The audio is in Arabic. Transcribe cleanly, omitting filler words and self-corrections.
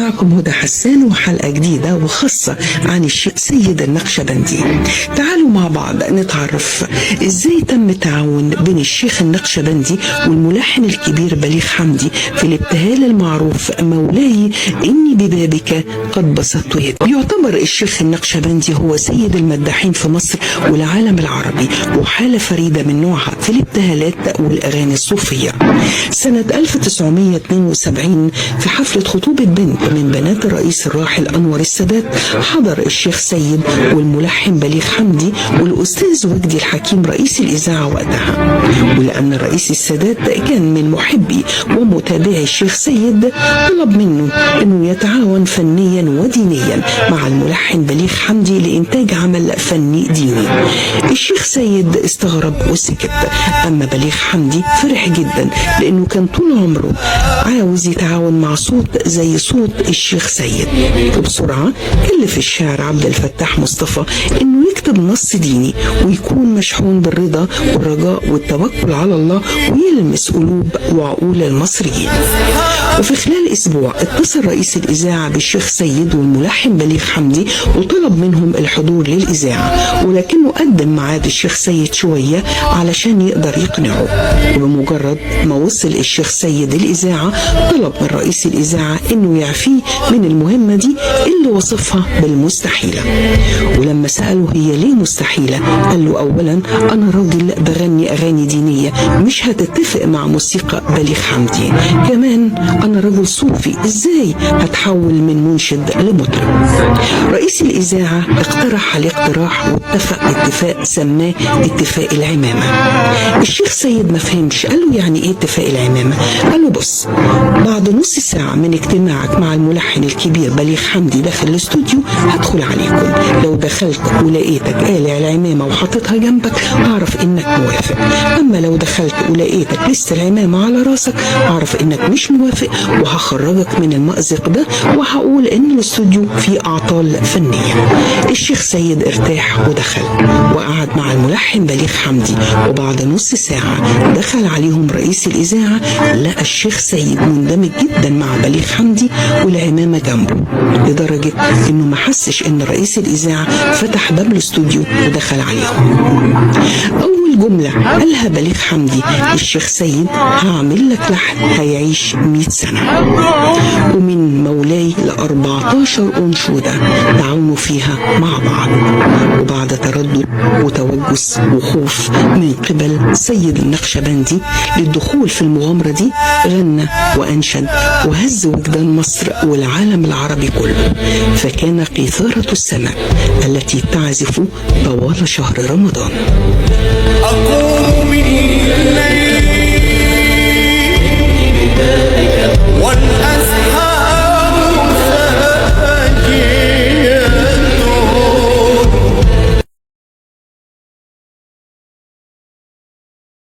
معكم هدى حسان وحلقة جديدة وخاصة عن الشيخ سيد النقشبندي. تعالوا مع بعض نتعرف ازاي تم التعاون بين الشيخ النقشبندي والملحن الكبير بليغ حمدي في الابتهال المعروف مولاي إني ببابك قد بسطت يدي. يعتبر الشيخ النقشبندي هو سيد المداحين في مصر والعالم العربي، وحالة فريدة من نوعها في الابتهالات والأغاني الصوفية. سنة 1972 في حفلة خطوبة بنت من بنات الرئيس الراحل أنور السادات حضر الشيخ سيد والملحن بليغ حمدي والأستاذ وجدي الحكيم رئيس الإذاعة وقتها. ولأن الرئيس السادات كان من محبي ومتابعي الشيخ سيد طلب منه أنه يتعاون فنيا ودينيا مع الملحن بليغ حمدي لإنتاج عمل فني ديني. الشيخ سيد استغرب وسكت، أما بليغ حمدي فرح جدا لأنه كان طول عمره عاوز يتعاون مع صوت زي صوت الشيخ سيد. وبسرعة كلف الشاعر عبد الفتاح مصطفى انه يكتب نص ديني ويكون مشحون بالرضا والرجاء والتوكل على الله ويلمس قلوب وعقول المصريين. وفي خلال اسبوع اتصل رئيس الاذاعة بالشيخ سيد والملحن بليغ حمدي وطلب منهم الحضور للاذاعة، ولكنه قدم ميعاد الشيخ سيد شوية علشان يقدر يقنعه. وبمجرد ما وصل الشيخ سيد الاذاعة طلب من رئيس الاذاعة انه يعفيه من المهمة دي اللي وصفها بالمستحيلة. ولما سأله هي ليه مستحيلة قال له اولا انا راجل بغني اغاني دينية مش هتتفق مع موسيقى بليغ حمدي، كمان انا رجل صوفي ازاي هتحول من منشد لمطرب. رئيس الاذاعة اقترح عليه اقتراح واتفق اتفاق سماه اتفاق العمامة. الشيخ سيد ما فهمش، قال له يعني ايه اتفاق العمامة؟ قال له بص، بعد نص ساعة من اجتماعك مع الملحن الكبير بليغ حمدي داخل الاستوديو هدخل عليكم، لو دخلت ولقيتك قالع العمامة وحاططها جنبك اعرف انك موافق، اما لو دخلت ولقيتك لسه العمامة على راسك اعرف انك مش موافق وهخرجك من المأزق ده وهقول ان الاستوديو فيه اعطال فنية. الشيخ سيد ارتاح ودخل وقعد مع الملحن بليغ حمدي، وبعد نص ساعة دخل عليهم رئيس الإذاعة لقى الشيخ سيد مندمج جدا مع بليغ حمدي والعمامة جنبه، لدرجة انه ما حسش ان رئيس الإذاعة فتح باب الاستوديو ودخل عليهم. اول جملة قالها بليغ حمدي الشيخ سيد هعمل لك لحن هيعيش 100 سنة. ومن مولاي ل14 أنشودة تعاونوا فيها مع بعض، وبعد تردد وتوجس وخوف من قبل سيد النقشبندي للدخول في المغامرة دي غنى وأنشد وهز وجدان مصر والعالم العربي كله، فكان قيثارة السماء التي تعزف طوال شهر رمضان.